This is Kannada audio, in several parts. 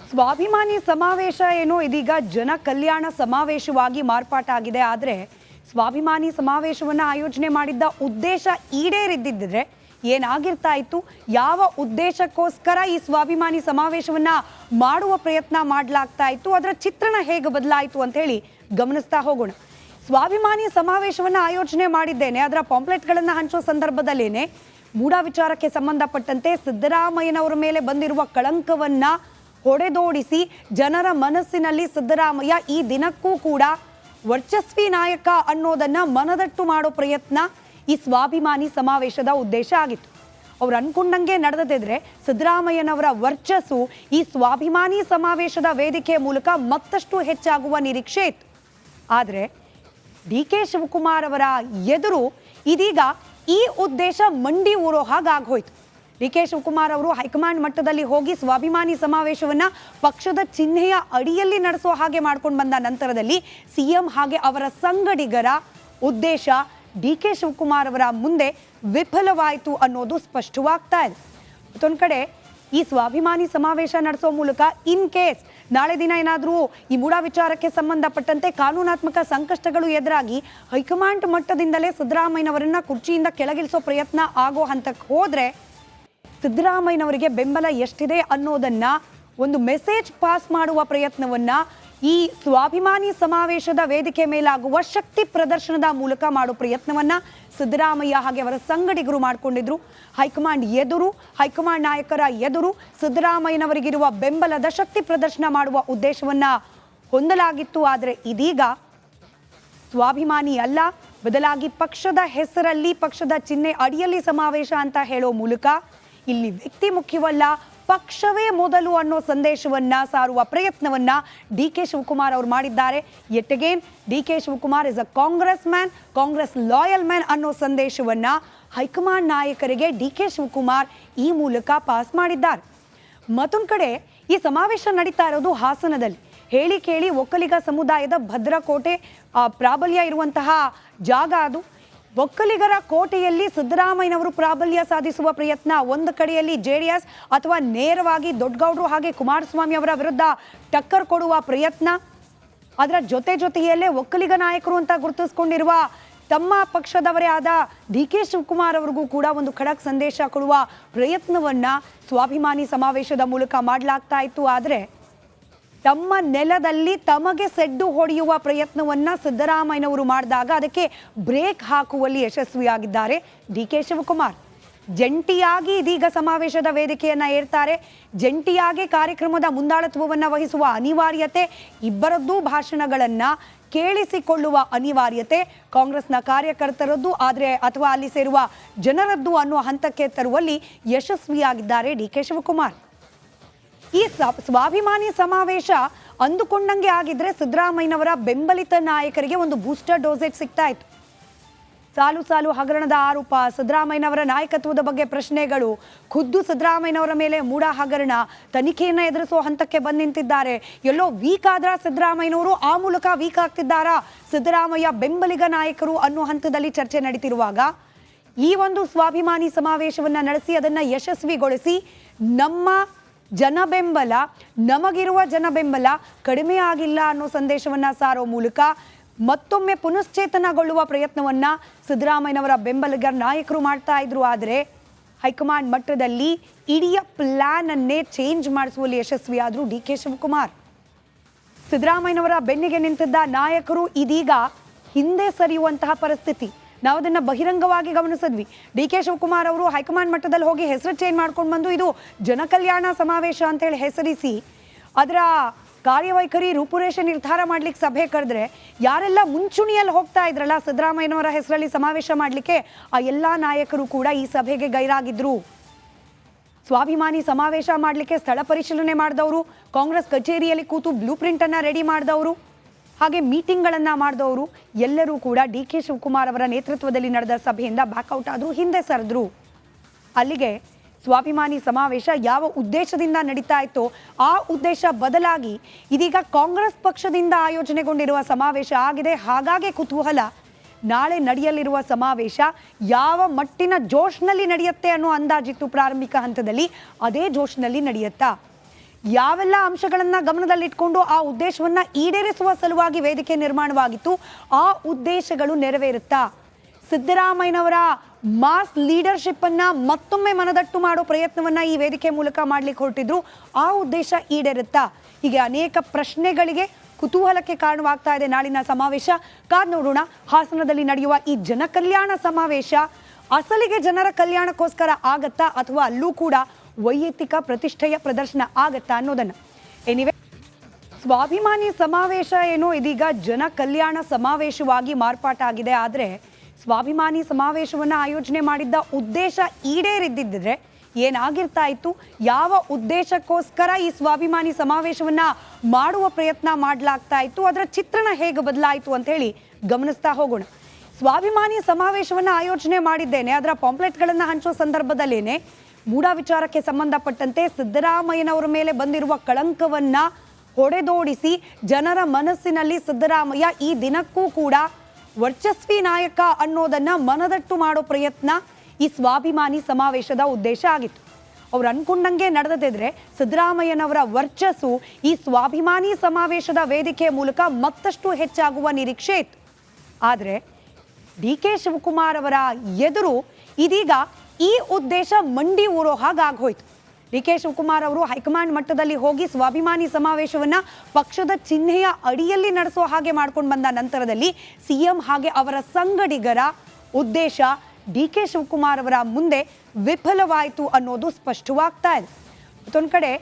ಸ್ವಾಭಿಮಾನಿ ಸಮಾವೇಶ ಏನೋ ಇದೀಗ ಜನ ಕಲ್ಯಾಣ ಸಮಾವೇಶವಾಗಿ ಮಾರ್ಪಾಟಾಗಿದೆ. ಆದರೆ ಸ್ವಾಭಿಮಾನಿ ಸಮಾವೇಶವನ್ನು ಆಯೋಜನೆ ಮಾಡಿದ್ದ ಉದ್ದೇಶ ಈಡೇರಿದ್ದಿದ್ರೆ ಏನಾಗಿರ್ತಾ ಇತ್ತು, ಯಾವ ಉದ್ದೇಶಕ್ಕೋಸ್ಕರ ಈ ಸ್ವಾಭಿಮಾನಿ ಸಮಾವೇಶವನ್ನು ಮಾಡುವ ಪ್ರಯತ್ನ ಮಾಡಲಾಗ್ತಾ ಇತ್ತು, ಅದರ ಚಿತ್ರಣ ಹೇಗೆ ಬದಲಾಯಿತು ಅಂತ ಹೇಳಿ ಗಮನಿಸ್ತಾ ಹೋಗೋಣ. ಸ್ವಾಭಿಮಾನಿ ಸಮಾವೇಶವನ್ನು ಆಯೋಜನೆ ಮಾಡಿದ್ದೇನೆ, ಅದರ ಪಾಂಪ್ಲೆಟ್ಗಳನ್ನು ಹಂಚುವ ಸಂದರ್ಭದಲ್ಲೇನೆ ಮೂಢ ವಿಚಾರಕ್ಕೆ ಸಂಬಂಧಪಟ್ಟಂತೆ ಸಿದ್ದರಾಮಯ್ಯನವರ ಮೇಲೆ ಬಂದಿರುವ ಕಳಂಕವನ್ನು ಹೊಡೆದೋಡಿಸಿ ಜನರ ಮನಸ್ಸಿನಲ್ಲಿ ಸಿದ್ದರಾಮಯ್ಯ ಈ ದಿನಕ್ಕೂ ಕೂಡ ವರ್ಚಸ್ವಿ ನಾಯಕ ಅನ್ನೋದನ್ನ ಮನದಟ್ಟು ಮಾಡೋ ಪ್ರಯತ್ನ ಈ ಸ್ವಾಭಿಮಾನಿ ಸಮಾವೇಶದ ಉದ್ದೇಶ ಆಗಿತ್ತು. ಅವ್ರು ಅನ್ಕೊಂಡಂಗೆ ನಡೆದಿದ್ರೆ ಸಿದ್ದರಾಮಯ್ಯನವರ ವರ್ಚಸ್ಸು ಈ ಸ್ವಾಭಿಮಾನಿ ಸಮಾವೇಶದ ವೇದಿಕೆ ಮೂಲಕ ಮತ್ತಷ್ಟು ಹೆಚ್ಚಾಗುವ ನಿರೀಕ್ಷೆ ಇತ್ತು. ಆದರೆ ಡಿ.ಕೆ. ಶಿವಕುಮಾರ್ ಅವರ ಎದುರು ಇದೀಗ ಈ ಉದ್ದೇಶ ಮಂಡಿ ಊರೋ ಹಾಗಾಗೋಯ್ತು. ಡಿ.ಕೆ. ಶಿವಕುಮಾರ್ ಅವರು ಹೈಕಮಾಂಡ್ ಮಟ್ಟದಲ್ಲಿ ಹೋಗಿ ಸ್ವಾಭಿಮಾನಿ ಸಮಾವೇಶವನ್ನು ಪಕ್ಷದ ಚಿಹ್ನೆಯ ಅಡಿಯಲ್ಲಿ ನಡೆಸೋ ಹಾಗೆ ಮಾಡ್ಕೊಂಡು ಬಂದ ನಂತರದಲ್ಲಿ ಸಿಎಂ ಹಾಗೆ ಅವರ ಸಂಗಡಿಗರ ಉದ್ದೇಶ ಡಿ.ಕೆ. ಶಿವಕುಮಾರ್ ಅವರ ಮುಂದೆ ವಿಫಲವಾಯಿತು ಅನ್ನೋದು ಸ್ಪಷ್ಟವಾಗ್ತಾ ಇದೆ. ಮತ್ತೊಂದು ಕಡೆ ಈ ಸ್ವಾಭಿಮಾನಿ ಸಮಾವೇಶ ನಡೆಸೋ ಮೂಲಕ ಇನ್ ಕೇಸ್ ನಾಳೆ ದಿನ ಏನಾದರೂ ಈ ಮೂಢ ವಿಚಾರಕ್ಕೆ ಸಂಬಂಧಪಟ್ಟಂತೆ ಕಾನೂನಾತ್ಮಕ ಸಂಕಷ್ಟಗಳು ಎದುರಾಗಿ ಹೈಕಮಾಂಡ್ ಮಟ್ಟದಿಂದಲೇ ಸಿದ್ದರಾಮಯ್ಯನವರನ್ನ ಕುರ್ಚಿಯಿಂದ ಕೆಳಗಿಳಿಸೋ ಪ್ರಯತ್ನ ಆಗೋ ಹಂತಕ್ಕೆ ಹೋದರೆ ಸಿದ್ದರಾಮಯ್ಯನವರಿಗೆ ಬೆಂಬಲ ಎಷ್ಟಿದೆ ಅನ್ನೋದನ್ನ ಒಂದು ಮೆಸೇಜ್ ಪಾಸ್ ಮಾಡುವ ಪ್ರಯತ್ನವನ್ನ ಈ ಸ್ವಾಭಿಮಾನಿ ಸಮಾವೇಶದ ವೇದಿಕೆ ಮೇಲಾಗುವ ಶಕ್ತಿ ಪ್ರದರ್ಶನದ ಮೂಲಕ ಮಾಡೋ ಪ್ರಯತ್ನವನ್ನ ಸಿದ್ದರಾಮಯ್ಯ ಹಾಗೆ ಅವರ ಸಂಗಡಿಗರು ಮಾಡಿಕೊಂಡಿದ್ರು. ಹೈಕಮಾಂಡ್ ನಾಯಕರ ಎದುರು ಸಿದ್ದರಾಮಯ್ಯನವರಿಗಿರುವ ಬೆಂಬಲದ ಶಕ್ತಿ ಪ್ರದರ್ಶನ ಮಾಡುವ ಉದ್ದೇಶವನ್ನ ಹೊಂದಲಾಗಿತ್ತು. ಆದರೆ ಇದೀಗ ಸ್ವಾಭಿಮಾನಿ ಅಲ್ಲ, ಬದಲಾಗಿ ಪಕ್ಷದ ಹೆಸರಲ್ಲಿ ಪಕ್ಷದ ಚಿಹ್ನೆ ಅಡಿಯಲ್ಲಿ ಸಮಾವೇಶ ಅಂತ ಹೇಳೋ ಮೂಲಕ ಇಲ್ಲಿ ವ್ಯಕ್ತಿ ಮುಖ್ಯವಲ್ಲ, ಪಕ್ಷವೇ ಮೊದಲು ಅನ್ನೋ ಸಂದೇಶವನ್ನ ಸಾರುವ ಪ್ರಯತ್ನವನ್ನ ಡಿ.ಕೆ. ಶಿವಕುಮಾರ್ ಅವರು ಮಾಡಿದ್ದಾರೆ. Yet again DK. Shivakumar is a Congress man, Congress loyal man ಅನ್ನೋ ಸಂದೇಶವನ್ನ ಹೈಕಮಾಂಡ್ ನಾಯಕರಿಗೆ ಡಿ.ಕೆ. ಶಿವಕುಮಾರ್ ಈ ಮೂಲಕ ಪಾಸ್ ಮಾಡಿದ್ದಾರೆ. ಮತ್ತೊಂದು ಕಡೆ ಈ ಸಮಾವೇಶ ನಡೀತಾ ಇರೋದು ಹಾಸನದಲ್ಲಿ. ಹೇಳಿ ಕೇಳಿ ಒಕ್ಕಲಿಗ ಸಮುದಾಯದ ಭದ್ರಕೋಟೆ ಪ್ರಾಬಲ್ಯ ಇರುವಂತಹ ಜಾಗ ಅದು. ಒಕ್ಕಲಿಗರ ಕೋಟೆಯಲ್ಲಿ ಸಿದ್ದರಾಮಯ್ಯನವರು ಪ್ರಾಬಲ್ಯ ಸಾಧಿಸುವ ಪ್ರಯತ್ನ, ಒಂದು ಕಡೆಯಲ್ಲಿ JDS ಅಥವಾ ನೇರವಾಗಿ ದೊಡ್ಡಗೌಡರು ಹಾಗೆ ಕುಮಾರಸ್ವಾಮಿ ಅವರ ವಿರುದ್ಧ ಟಕ್ಕರ್ ಕೊಡುವ ಪ್ರಯತ್ನ, ಅದರ ಜೊತೆಯಲ್ಲೇ ಒಕ್ಕಲಿಗ ನಾಯಕರು ಅಂತ ಗುರುತಿಸಿಕೊಂಡಿರುವ ತಮ್ಮ ಪಕ್ಷದವರೇ ಆದ ಡಿ.ಕೆ. ಶಿವಕುಮಾರ್ ಅವರಿಗೂ ಕೂಡ ಒಂದು ಖಡಕ್ ಸಂದೇಶ ಕೊಡುವ ಪ್ರಯತ್ನವನ್ನ ಸ್ವಾಭಿಮಾನಿ ಸಮಾವೇಶದ ಮೂಲಕ ಮಾಡಲಾಗ್ತಾ ಇತ್ತು. ಆದರೆ ತಮ್ಮ ನೆಲದಲ್ಲಿ ತಮಗೆ ಸೆಡ್ಡು ಹೊಡೆಯುವ ಪ್ರಯತ್ನವನ್ನ ಸಿದ್ದರಾಮಯ್ಯನವರು ಮಾಡಿದಾಗ ಅದಕ್ಕೆ ಬ್ರೇಕ್ ಹಾಕುವಲ್ಲಿ ಯಶಸ್ವಿಯಾಗಿದ್ದಾರೆ ಡಿ.ಕೆ. ಶಿವಕುಮಾರ್. ಜಂಟಿಯಾಗಿ ಇದೀಗ ಸಮಾವೇಶದ ವೇದಿಕೆಯನ್ನ ಏರ್ತಾರೆ. ಜಂಟಿಯಾಗಿ ಕಾರ್ಯಕ್ರಮದ ಮುಂದಾಳತ್ವವನ್ನು ವಹಿಸುವ ಅನಿವಾರ್ಯತೆ, ಇಬ್ಬರದ್ದೂ ಭಾಷಣಗಳನ್ನ ಕೇಳಿಸಿಕೊಳ್ಳುವ ಅನಿವಾರ್ಯತೆ ಕಾಂಗ್ರೆಸ್ನ ಕಾರ್ಯಕರ್ತರದ್ದು ಅಥವಾ ಅಲ್ಲಿ ಸೇರುವ ಜನರದ್ದು ಅನ್ನುವ ಹಂತಕ್ಕೆ ತರುವಲ್ಲಿ ಯಶಸ್ವಿಯಾಗಿದ್ದಾರೆ ಡಿ.ಕೆ. ಶಿವಕುಮಾರ್. ಈ ಸ್ವಾಭಿಮಾನಿ ಸಮಾವೇಶ ಅಂದುಕೊಂಡಂಗೆ ಆಗಿದ್ರೆ ಸಿದ್ದರಾಮಯ್ಯನವರ ಬೆಂಬಲಿತ ನಾಯಕರಿಗೆ ಒಂದು ಬೂಸ್ಟರ್ ಡೋಸೇಜ್ ಸಿಗ್ತಾ ಇತ್ತು. ಸಾಲು ಹಗರಣದ ಆರೋಪ, ಸಿದ್ದರಾಮಯ್ಯನವರ ನಾಯಕತ್ವದ ಬಗ್ಗೆ ಪ್ರಶ್ನೆಗಳು, ಖುದ್ದು ಸಿದ್ದರಾಮಯ್ಯನವರ ಮೇಲೆ ಮೂಢ ಹಗರಣ ತನಿಖೆಯನ್ನು ಎದುರಿಸುವ ಹಂತಕ್ಕೆ ಬಂದು ನಿಂತಿದ್ದಾರೆ. ಎಲ್ಲೋ ವೀಕ್ ಆದ್ರ ಸಿದ್ದರಾಮಯ್ಯನವರು, ಆ ಮೂಲಕ ವೀಕ್ ಆಗ್ತಿದ್ದಾರಾ ಸಿದ್ದರಾಮಯ್ಯ ಬೆಂಬಲಿಗ ನಾಯಕರು ಅನ್ನೋ ಹಂತದಲ್ಲಿ ಚರ್ಚೆ ನಡೀತಿರುವಾಗ ಈ ಒಂದು ಸ್ವಾಭಿಮಾನಿ ಸಮಾವೇಶವನ್ನು ನಡೆಸಿ ಅದನ್ನು ಯಶಸ್ವಿಗೊಳಿಸಿ ನಮಗಿರುವ ಜನ ಬೆಂಬಲ ಕಡಿಮೆ ಆಗಿಲ್ಲ ಅನ್ನೋ ಸಂದೇಶವನ್ನ ಸಾರೋ ಮೂಲಕ ಮತ್ತೊಮ್ಮೆ ಪುನಶ್ಚೇತನಗೊಳ್ಳುವ ಪ್ರಯತ್ನವನ್ನ ಸಿದ್ದರಾಮಯ್ಯನವರ ಬೆಂಬಲಿಗರ ನಾಯಕರು ಮಾಡ್ತಾ ಇದ್ರು. ಆದರೆ ಹೈಕಮಾಂಡ್ ಮಟ್ಟದಲ್ಲಿ ಇಡೀ ಪ್ಲಾನ್ ಅನ್ನೇ ಚೇಂಜ್ ಮಾಡಿಸುವಲ್ಲಿ ಯಶಸ್ವಿಯಾದ್ರು ಡಿ.ಕೆ. ಶಿವಕುಮಾರ್. ಸಿದ್ದರಾಮಯ್ಯನವರ ಬೆನ್ನಿಗೆ ನಿಂತಿದ್ದ ನಾಯಕರು ಇದೀಗ ಹಿಂದೆ ಸರಿಯುವಂತಹ ಪರಿಸ್ಥಿತಿ. ನಾವು ಅದನ್ನು ಬಹಿರಂಗವಾಗಿ ಗಮನಿಸಿದ್ವಿ. ಡಿ.ಕೆ. ಶಿವಕುಮಾರ್ ಅವರು ಹೈಕಮಾಂಡ್ ಮಟ್ಟದಲ್ಲಿ ಹೋಗಿ ಹೆಸರು ಚೇಂಜ್ ಮಾಡ್ಕೊಂಡು ಬಂದು ಇದು ಜನಕಲ್ಯಾಣ ಸಮಾವೇಶ ಅಂತೇಳಿ ಹೆಸರಿಸಿ ಅದರ ಕಾರ್ಯವೈಖರಿ ರೂಪುರೇಷೆ ನಿರ್ಧಾರ ಮಾಡ್ಲಿಕ್ಕೆ ಸಭೆ ಕರೆದ್ರೆ ಯಾರೆಲ್ಲ ಮುಂಚೂಣಿಯಲ್ಲಿ ಹೋಗ್ತಾ ಇದ್ರಲ್ಲ ಸಿದ್ದರಾಮಯ್ಯನವರ ಹೆಸರಲ್ಲಿ ಸಮಾವೇಶ ಮಾಡಲಿಕ್ಕೆ, ಆ ಎಲ್ಲ ನಾಯಕರು ಕೂಡ ಈ ಸಭೆಗೆ ಗೈರಾಗಿದ್ರು. ಸ್ವಾಭಿಮಾನಿ ಸಮಾವೇಶ ಮಾಡಲಿಕ್ಕೆ ಸ್ಥಳ ಪರಿಶೀಲನೆ ಮಾಡಿದವರು, ಕಾಂಗ್ರೆಸ್ ಕಚೇರಿಯಲ್ಲಿ ಕೂತು ಬ್ಲೂ ಪ್ರಿಂಟನ್ನು ರೆಡಿ ಮಾಡಿದವರು, ಹಾಗೆ ಮೀಟಿಂಗ್ಗಳನ್ನು ಮಾಡಿದವರು ಎಲ್ಲರೂ ಕೂಡ ಡಿ.ಕೆ. ಶಿವಕುಮಾರ್ ಅವರ ನೇತೃತ್ವದಲ್ಲಿ ನಡೆದ ಸಭೆಯಿಂದ ಬ್ಯಾಕ್ಔಟ್ ಆದರೂ, ಹಿಂದೆ ಸರಿದ್ರು. ಅಲ್ಲಿಗೆ ಸ್ವಾಭಿಮಾನಿ ಸಮಾವೇಶ ಯಾವ ಉದ್ದೇಶದಿಂದ ನಡೀತಾ ಇತ್ತೋ ಆ ಉದ್ದೇಶ ಬದಲಾಗಿ ಇದೀಗ ಕಾಂಗ್ರೆಸ್ ಪಕ್ಷದಿಂದ ಆಯೋಜನೆಗೊಂಡಿರುವ ಸಮಾವೇಶ ಆಗಿದೆ. ಹಾಗಾಗಿ ಕುತೂಹಲ, ನಾಳೆ ನಡೆಯಲಿರುವ ಸಮಾವೇಶ ಯಾವ ಮಟ್ಟಿನ ಜೋಶ್ನಲ್ಲಿ ನಡೆಯುತ್ತೆ ಅನ್ನೋ ಅಂದಾಜಿತ್ತು ಪ್ರಾರಂಭಿಕ ಹಂತದಲ್ಲಿ. ಅದೇ ಜೋಶ್ನಲ್ಲಿ ನಡೆಯುತ್ತಾ? ಯಾವೆಲ್ಲ ಅಂಶಗಳನ್ನು ಗಮನದಲ್ಲಿಟ್ಕೊಂಡು ಆ ಉದ್ದೇಶವನ್ನು ಈಡೇರಿಸುವ ಸಲುವಾಗಿ ವೇದಿಕೆ ನಿರ್ಮಾಣವಾಗಿತ್ತು, ಆ ಉದ್ದೇಶಗಳು ನೆರವೇರುತ್ತಾ? ಸಿದ್ದರಾಮಯ್ಯನವರ ಮಾಸ್ ಲೀಡರ್ಶಿಪ್ ಅನ್ನ ಮತ್ತೊಮ್ಮೆ ಮನದಟ್ಟು ಮಾಡೋ ಪ್ರಯತ್ನವನ್ನ ಈ ವೇದಿಕೆ ಮೂಲಕ ಮಾಡ್ಲಿಕ್ಕೆ ಹೊರಟಿದ್ರು, ಆ ಉದ್ದೇಶ ಈಡೇರುತ್ತಾ? ಹೀಗೆ ಅನೇಕ ಪ್ರಶ್ನೆಗಳಿಗೆ ಕುತೂಹಲಕ್ಕೆ ಕಾರಣವಾಗ್ತಾ ಇದೆ ನಾಳಿನ ಸಮಾವೇಶ. ಕಾದ್ ನೋಡೋಣ. ಹಾಸನದಲ್ಲಿ ನಡೆಯುವ ಈ ಜನಕಲ್ಯಾಣ ಸಮಾವೇಶ ಅಸಲಿಗೆ ಜನರ ಕಲ್ಯಾಣಕ್ಕೋಸ್ಕರ ಆಗತ್ತಾ, ಅಥವಾ ಅಲ್ಲೂ ಕೂಡ ವೈಯಕ್ತಿಕ ಪ್ರತಿಷ್ಠೆಯ ಪ್ರದರ್ಶನ ಆಗತ್ತಾ ಅನ್ನೋದನ್ನ. ಎನಿವೆ, ಸ್ವಾಭಿಮಾನಿ ಸಮಾವೇಶ ಏನೋ ಇದೀಗ ಜನ ಕಲ್ಯಾಣ ಸಮಾವೇಶವಾಗಿ ಮಾರ್ಪಾಟಾಗಿದೆ. ಆದರೆ ಸ್ವಾಭಿಮಾನಿ ಸಮಾವೇಶವನ್ನು ಆಯೋಜನೆ ಮಾಡಿದ್ದ ಉದ್ದೇಶ ಈಡೇರಿದ್ದಿದ್ರೆ ಏನಾಗಿರ್ತಾ ಇತ್ತು? ಯಾವ ಉದ್ದೇಶಕ್ಕೋಸ್ಕರ ಈ ಸ್ವಾಭಿಮಾನಿ ಸಮಾವೇಶವನ್ನ ಮಾಡುವ ಪ್ರಯತ್ನ ಮಾಡಲಾಗ್ತಾ ಇತ್ತು? ಅದರ ಚಿತ್ರಣ ಹೇಗೆ ಬದಲಾಯಿತು ಅಂತ ಹೇಳಿ ಗಮನಿಸ್ತಾ ಹೋಗೋಣ. ಸ್ವಾಭಿಮಾನಿ ಸಮಾವೇಶವನ್ನು ಆಯೋಜನೆ ಮಾಡಿದ್ದೇನೆ, ಅದರ ಪಾಂಪ್ಲೆಟ್ಗಳನ್ನು ಹಂಚುವ ಸಂದರ್ಭದಲ್ಲೇನೆ ಮೂಢ ವಿಚಾರಕ್ಕೆ ಸಂಬಂಧಪಟ್ಟಂತೆ ಸಿದ್ದರಾಮಯ್ಯನವರ ಮೇಲೆ ಬಂದಿರುವ ಕಳಂಕವನ್ನ ಹೊಡೆದೋಡಿಸಿ ಜನರ ಮನಸ್ಸಿನಲ್ಲಿ ಸಿದ್ದರಾಮಯ್ಯ ಈ ದಿನಕ್ಕೂ ಕೂಡ ವರ್ಚಸ್ವಿ ನಾಯಕ ಅನ್ನೋದನ್ನ ಮನದಟ್ಟು ಮಾಡೋ ಪ್ರಯತ್ನ ಈ ಸ್ವಾಭಿಮಾನಿ ಸಮಾವೇಶದ ಉದ್ದೇಶ ಆಗಿತ್ತು. ಅವ್ರು ಅನ್ಕೊಂಡಂಗೆ ನಡೆದಿದ್ರೆ ಸಿದ್ದರಾಮಯ್ಯನವರ ವರ್ಚಸ್ಸು ಈ ಸ್ವಾಭಿಮಾನಿ ಸಮಾವೇಶದ ವೇದಿಕೆಯ ಮೂಲಕ ಮತ್ತಷ್ಟು ಹೆಚ್ಚಾಗುವ ನಿರೀಕ್ಷೆ ಇತ್ತು. ಆದರೆ ಡಿ.ಕೆ. ಶಿವಕುಮಾರ್ ಅವರ ಎದುರು ಇದೀಗ ಈ ಉದ್ದೇಶ ಮಂಡಿ ಊರೋ ಹಾಗಾಗೋಯ್ತು. ಡಿ.ಕೆ. ಶಿವಕುಮಾರ್ ಅವರು ಹೈಕಮಾಂಡ್ ಮಟ್ಟದಲ್ಲಿ ಹೋಗಿ ಸ್ವಾಭಿಮಾನಿ ಸಮಾವೇಶವನ್ನ ಪಕ್ಷದ ಚಿಹ್ನೆಯ ಅಡಿಯಲ್ಲಿ ನಡೆಸೋ ಹಾಗೆ ಮಾಡ್ಕೊಂಡು ಬಂದ ನಂತರದಲ್ಲಿ ಸಿಎಂ ಹಾಗೆ ಅವರ ಸಂಗಡಿಗರ ಉದ್ದೇಶ ಡಿ.ಕೆ. ಶಿವಕುಮಾರ್ ಅವರ ಮುಂದೆ ವಿಫಲವಾಯಿತು ಅನ್ನೋದು ಸ್ಪಷ್ಟವಾಗ್ತಾ ಇದೆ. ಮತ್ತೊಂದು ಕಡೆ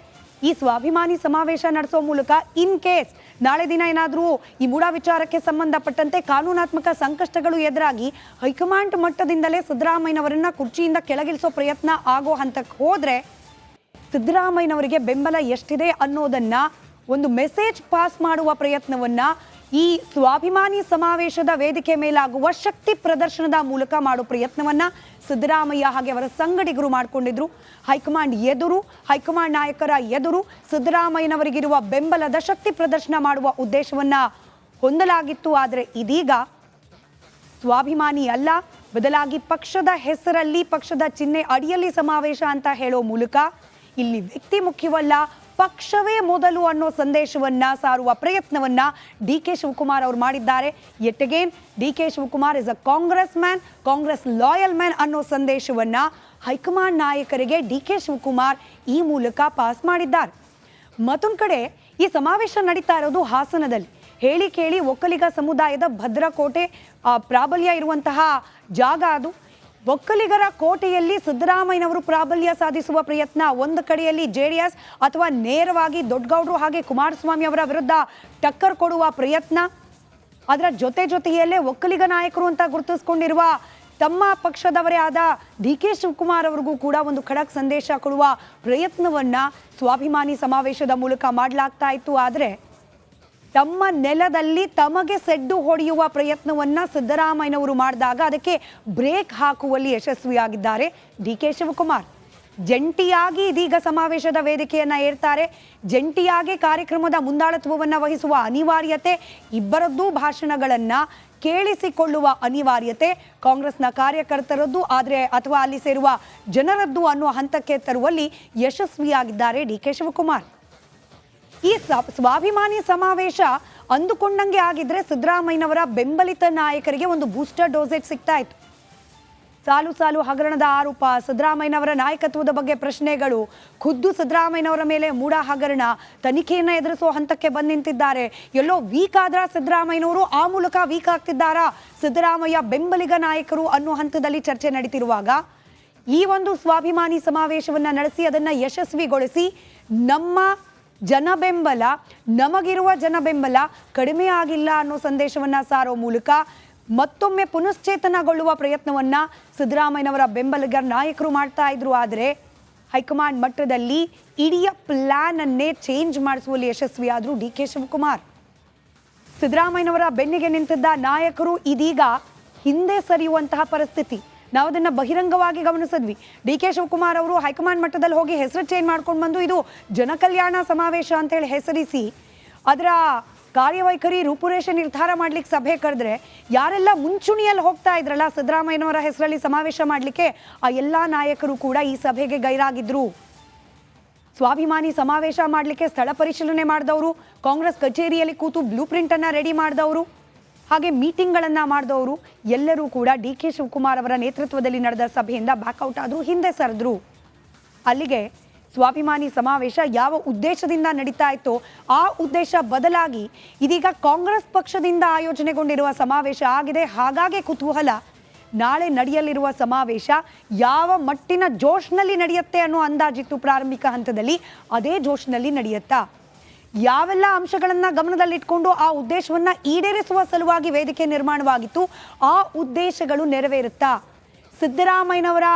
ಈ ಸ್ವಾಭಿಮಾನಿ ಸಮಾವೇಶ ನಡೆಸೋ ಮೂಲಕ ಇನ್ ಕೇಸ್ ನಾಳೆ ದಿನ ಏನಾದರೂ ಈ ಮೂಢ ವಿಚಾರಕ್ಕೆ ಸಂಬಂಧಪಟ್ಟಂತೆ ಕಾನೂನಾತ್ಮಕ ಸಂಕಷ್ಟಗಳು ಎದುರಾಗಿ ಹೈಕಮಾಂಡ್ ಮಟ್ಟದಿಂದಲೇ ಸಿದ್ದರಾಮಯ್ಯನವರನ್ನ ಕುರ್ಚಿಯಿಂದ ಕೆಳಗಿಳಿಸೋ ಪ್ರಯತ್ನ ಆಗೋ ಹಂತಕ್ಕೆ ಹೋದ್ರೆ ಸಿದ್ದರಾಮಯ್ಯನವರಿಗೆ ಬೆಂಬಲ ಎಷ್ಟಿದೆ ಅನ್ನೋದನ್ನ ಒಂದು ಮೆಸೇಜ್ ಪಾಸ್ ಮಾಡುವ ಪ್ರಯತ್ನವನ್ನ ಈ ಸ್ವಾಭಿಮಾನಿ ಸಮಾವೇಶದ ವೇದಿಕೆ ಮೇಲಾಗುವ ಶಕ್ತಿ ಪ್ರದರ್ಶನದ ಮೂಲಕ ಮಾಡೋ ಪ್ರಯತ್ನವನ್ನ ಸಿದ್ದರಾಮಯ್ಯ ಹಾಗೆ ಅವರ ಸಂಗಡಿಗರು ಮಾಡಿಕೊಂಡಿದ್ರು. ಹೈಕಮಾಂಡ್ ನಾಯಕರ ಎದುರು ಸಿದ್ದರಾಮಯ್ಯನವರಿಗಿರುವ ಬೆಂಬಲದ ಶಕ್ತಿ ಪ್ರದರ್ಶನ ಮಾಡುವ ಉದ್ದೇಶವನ್ನ ಹೊಂದಲಾಗಿತ್ತು. ಆದರೆ ಇದೀಗ ಸ್ವಾಭಿಮಾನಿ ಅಲ್ಲ, ಬದಲಾಗಿ ಪಕ್ಷದ ಹೆಸರಲ್ಲಿ ಪಕ್ಷದ ಚಿಹ್ನೆ ಅಡಿಯಲ್ಲಿ ಸಮಾವೇಶ ಅಂತ ಹೇಳೋ ಮೂಲಕ ಇಲ್ಲಿ ವ್ಯಕ್ತಿ ಮುಖ್ಯವಲ್ಲ, ಪಕ್ಷವೇ ಮೊದಲು ಅನ್ನೋ ಸಂದೇಶವನ್ನ ಸಾರುವ ಪ್ರಯತ್ನವನ್ನ ಡಿ.ಕೆ. ಶಿವಕುಮಾರ್ ಅವರು ಮಾಡಿದ್ದಾರೆ. Yet again DK. Shivakumar is a Congress man, Congress loyal man ಅನ್ನೋ ಸಂದೇಶವನ್ನ ಹೈಕಮಾಂಡ್ ನಾಯಕರಿಗೆ ಡಿ.ಕೆ. ಶಿವಕುಮಾರ್ ಈ ಮೂಲಕ ಪಾಸ್ ಮಾಡಿದ್ದಾರೆ. ಮತ್ತೊಂದು ಕಡೆ ಈ ಸಮಾವೇಶ ನಡೀತಾ ಇರೋದು ಹಾಸನದಲ್ಲಿ. ಹೇಳಿ ಕೇಳಿ ಒಕ್ಕಲಿಗ ಸಮುದಾಯದ ಭದ್ರಕೋಟೆ ಪ್ರಾಬಲ್ಯ ಇರುವಂತಹ ಜಾಗ ಅದು. ಒಕ್ಕಲಿಗರ ಕೋಟೆಯಲ್ಲಿ ಸಿದ್ದರಾಮಯ್ಯನವರು ಪ್ರಾಬಲ್ಯ ಸಾಧಿಸುವ ಪ್ರಯತ್ನ, ಒಂದು ಕಡೆಯಲ್ಲಿ JDS ಅಥವಾ ನೇರವಾಗಿ ದೊಡ್ಡಗೌಡರು ಹಾಗೆ ಕುಮಾರಸ್ವಾಮಿ ಅವರ ವಿರುದ್ಧ ಟಕ್ಕರ್ ಕೊಡುವ ಪ್ರಯತ್ನ, ಅದರ ಜೊತೆಯಲ್ಲೇ ಒಕ್ಕಲಿಗ ನಾಯಕರು ಅಂತ ಗುರುತಿಸಿಕೊಂಡಿರುವ ತಮ್ಮ ಪಕ್ಷದವರೇ ಆದ ಡಿ.ಕೆ. ಶಿವಕುಮಾರ್ ಅವರಿಗೂ ಕೂಡ ಒಂದು ಖಡಕ್ ಸಂದೇಶ ಕೊಡುವ ಪ್ರಯತ್ನವನ್ನ ಸ್ವಾಭಿಮಾನಿ ಸಮಾವೇಶದ ಮೂಲಕ ಮಾಡಲಾಗ್ತಾ ಇತ್ತು. ಆದರೆ ತಮ್ಮ ನೆಲದಲ್ಲಿ ತಮಗೆ ಸೆಡ್ಡು ಹೊಡೆಯುವ ಪ್ರಯತ್ನವನ್ನ ಸಿದ್ದರಾಮಯ್ಯನವರು ಮಾಡಿದಾಗ ಅದಕ್ಕೆ ಬ್ರೇಕ್ ಹಾಕುವಲ್ಲಿ ಯಶಸ್ವಿಯಾಗಿದ್ದಾರೆ ಡಿ.ಕೆ. ಶಿವಕುಮಾರ್. ಜಂಟಿಯಾಗಿ ಇದೀಗ ಸಮಾವೇಶದ ವೇದಿಕೆಯನ್ನ ಏರ್ತಾರೆ. ಜಂಟಿಯಾಗಿ ಕಾರ್ಯಕ್ರಮದ ಮುಂದಾಳತ್ವವನ್ನು ವಹಿಸುವ ಅನಿವಾರ್ಯತೆ, ಇಬ್ಬರದ್ದೂ ಭಾಷಣಗಳನ್ನ ಕೇಳಿಸಿಕೊಳ್ಳುವ ಅನಿವಾರ್ಯತೆ ಕಾಂಗ್ರೆಸ್ನ ಕಾರ್ಯಕರ್ತರದ್ದು ಅಥವಾ ಅಲ್ಲಿ ಸೇರುವ ಜನರದ್ದು ಅನ್ನುವ ಹಂತಕ್ಕೆ ತರುವಲ್ಲಿ ಯಶಸ್ವಿಯಾಗಿದ್ದಾರೆ ಡಿ.ಕೆ. ಶಿವಕುಮಾರ್. ಈ ಸ್ವಾಭಿಮಾನಿ ಸಮಾವೇಶ ಅಂದುಕೊಂಡಂಗೆ ಆಗಿದ್ರೆ ಸಿದ್ದರಾಮಯ್ಯನವರ ಬೆಂಬಲಿತ ನಾಯಕರಿಗೆ ಒಂದು ಬೂಸ್ಟರ್ ಡೋಸೇಜ್ ಸಿಗ್ತಾ ಇತ್ತು. ಸಾಲು ಹಗರಣದ ಆರೋಪ, ಸಿದ್ದರಾಮಯ್ಯನವರ ನಾಯಕತ್ವದ ಬಗ್ಗೆ ಪ್ರಶ್ನೆಗಳು, ಖುದ್ದು ಸಿದ್ದರಾಮಯ್ಯನವರ ಮೇಲೆ ಮೂಢ ಹಗರಣ ತನಿಖೆಯನ್ನು ಎದುರಿಸೋ ಹಂತಕ್ಕೆ ಬಂದು ನಿಂತಿದ್ದಾರೆ. ಎಲ್ಲೋ ವೀಕ್ ಆದ್ರ ಸಿದ್ದರಾಮಯ್ಯನವರು, ಆ ಮೂಲಕ ವೀಕ್ ಆಗ್ತಿದ್ದಾರಾ ಸಿದ್ದರಾಮಯ್ಯ ಬೆಂಬಲಿಗ ನಾಯಕರು ಅನ್ನೋ ಹಂತದಲ್ಲಿ ಚರ್ಚೆ ನಡೀತಿರುವಾಗ ಈ ಒಂದು ಸ್ವಾಭಿಮಾನಿ ಸಮಾವೇಶವನ್ನ ನಡೆಸಿ ಅದನ್ನ ಯಶಸ್ವಿಗೊಳಿಸಿ ನಮಗಿರುವ ಜನ ಬೆಂಬಲ ಕಡಿಮೆ ಆಗಿಲ್ಲ ಅನ್ನೋ ಸಂದೇಶವನ್ನ ಸಾರೋ ಮೂಲಕ ಮತ್ತೊಮ್ಮೆ ಪುನಶ್ಚೇತನಗೊಳ್ಳುವ ಪ್ರಯತ್ನವನ್ನ ಸಿದ್ದರಾಮಯ್ಯನವರ ಬೆಂಬಲಿಗರ ನಾಯಕರು ಮಾಡ್ತಾ ಇದ್ರು. ಆದರೆ ಹೈಕಮಾಂಡ್ ಮಟ್ಟದಲ್ಲಿ ಇಡೀ ಪ್ಲಾನ್ ಅನ್ನೇ ಚೇಂಜ್ ಮಾಡಿಸುವಲ್ಲಿ ಯಶಸ್ವಿಯಾದ್ರು ಡಿ.ಕೆ. ಶಿವಕುಮಾರ್. ಸಿದ್ದರಾಮಯ್ಯನವರ ಬೆನ್ನಿಗೆ ನಿಂತಿದ್ದ ನಾಯಕರು ಇದೀಗ ಹಿಂದೆ ಸರಿಯುವಂತಹ ಪರಿಸ್ಥಿತಿ. ನಾವು ಅದನ್ನು ಬಹಿರಂಗವಾಗಿ ಗಮನಿಸಿದ್ವಿ. ಡಿ.ಕೆ. ಶಿವಕುಮಾರ್ ಅವರು ಹೈಕಮಾಂಡ್ ಮಟ್ಟದಲ್ಲಿ ಹೋಗಿ ಹೆಸರು ಚೇಂಜ್ ಮಾಡ್ಕೊಂಡು ಬಂದು ಇದು ಜನಕಲ್ಯಾಣ ಸಮಾವೇಶ ಅಂತೇಳಿ ಹೆಸರಿಸಿ ಅದರ ಕಾರ್ಯವೈಖರಿ ರೂಪುರೇಷೆ ನಿರ್ಧಾರ ಮಾಡ್ಲಿಕ್ಕೆ ಸಭೆ ಕರೆದ್ರೆ ಯಾರೆಲ್ಲ ಮುಂಚೂಣಿಯಲ್ಲಿ ಹೋಗ್ತಾ ಇದ್ರಲ್ಲ ಸಿದ್ದರಾಮಯ್ಯನವರ ಹೆಸರಲ್ಲಿ ಸಮಾವೇಶ ಮಾಡಲಿಕ್ಕೆ, ಆ ಎಲ್ಲ ನಾಯಕರು ಕೂಡ ಈ ಸಭೆಗೆ ಗೈರಾಗಿದ್ರು. ಸ್ವಾಭಿಮಾನಿ ಸಮಾವೇಶ ಮಾಡಲಿಕ್ಕೆ ಸ್ಥಳ ಪರಿಶೀಲನೆ ಮಾಡಿದವರು, ಕಾಂಗ್ರೆಸ್ ಕಚೇರಿಯಲ್ಲಿ ಕೂತು ಬ್ಲೂ ಪ್ರಿಂಟನ್ನು ರೆಡಿ ಮಾಡಿದವರು, ಹಾಗೆ ಮೀಟಿಂಗ್ಗಳನ್ನು ಮಾಡಿದವರು ಎಲ್ಲರೂ ಕೂಡ ಡಿ ಕೆ ಶಿವಕುಮಾರ್ ಅವರ ನೇತೃತ್ವದಲ್ಲಿ ನಡೆದ ಸಭೆಯಿಂದ ಬ್ಯಾಕ್ಔಟ್ ಆದರೂ, ಹಿಂದೆ ಸರಿದ್ರು. ಅಲ್ಲಿಗೆ ಸ್ವಾಭಿಮಾನಿ ಸಮಾವೇಶ ಯಾವ ಉದ್ದೇಶದಿಂದ ನಡೀತಾ ಇತ್ತೋ ಆ ಉದ್ದೇಶ ಬದಲಾಗಿ ಇದೀಗ ಕಾಂಗ್ರೆಸ್ ಪಕ್ಷದಿಂದ ಆಯೋಜನೆಗೊಂಡಿರುವ ಸಮಾವೇಶ ಆಗಿದೆ. ಹಾಗಾಗಿ ಕುತೂಹಲ, ನಾಳೆ ನಡೆಯಲಿರುವ ಸಮಾವೇಶ ಯಾವ ಮಟ್ಟಿನ ಜೋಶ್ನಲ್ಲಿ ನಡೆಯುತ್ತೆ ಅನ್ನೋ ಅಂದಾಜಿತ್ತು ಪ್ರಾರಂಭಿಕ ಹಂತದಲ್ಲಿ. ಅದೇ ಜೋಶ್ನಲ್ಲಿ ನಡೆಯುತ್ತಾ? ಯಾವೆಲ್ಲ ಅಂಶಗಳನ್ನು ಗಮನದಲ್ಲಿಟ್ಕೊಂಡು ಆ ಉದ್ದೇಶವನ್ನು ಈಡೇರಿಸುವ ಸಲುವಾಗಿ ವೇದಿಕೆ ನಿರ್ಮಾಣವಾಗಿತ್ತು, ಆ ಉದ್ದೇಶಗಳು ನೆರವೇರುತ್ತಾ? ಸಿದ್ದರಾಮಯ್ಯನವರ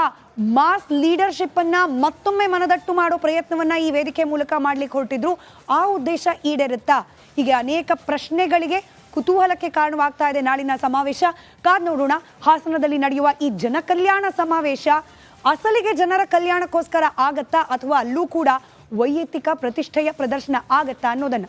ಮಾಸ್ ಲೀಡರ್ಶಿಪ್ ಅನ್ನ ಮತ್ತೊಮ್ಮೆ ಮನದಟ್ಟು ಮಾಡೋ ಪ್ರಯತ್ನವನ್ನ ಈ ವೇದಿಕೆ ಮೂಲಕ ಮಾಡ್ಲಿಕ್ಕೆ ಹೊರಟಿದ್ರು, ಆ ಉದ್ದೇಶ ಈಡೇರುತ್ತಾ? ಹೀಗೆ ಅನೇಕ ಪ್ರಶ್ನೆಗಳಿಗೆ ಕುತೂಹಲಕ್ಕೆ ಕಾರಣವಾಗ್ತಾ ಇದೆ ನಾಳಿನ ಸಮಾವೇಶ. ಕಾದ್ ನೋಡೋಣ. ಹಾಸನದಲ್ಲಿ ನಡೆಯುವ ಈ ಜನಕಲ್ಯಾಣ ಸಮಾವೇಶ ಅಸಲಿಗೆ ಜನರ ಕಲ್ಯಾಣಕ್ಕೋಸ್ಕರ ಆಗತ್ತಾ, ಅಥವಾ ಅಲ್ಲೂ ಕೂಡ ವೈಯಕ್ತಿಕ ಪ್ರತಿಷ್ಠೆಯ ಪ್ರದರ್ಶನ ಆಗತ್ತಾ ಅನ್ನೋದನ್ನ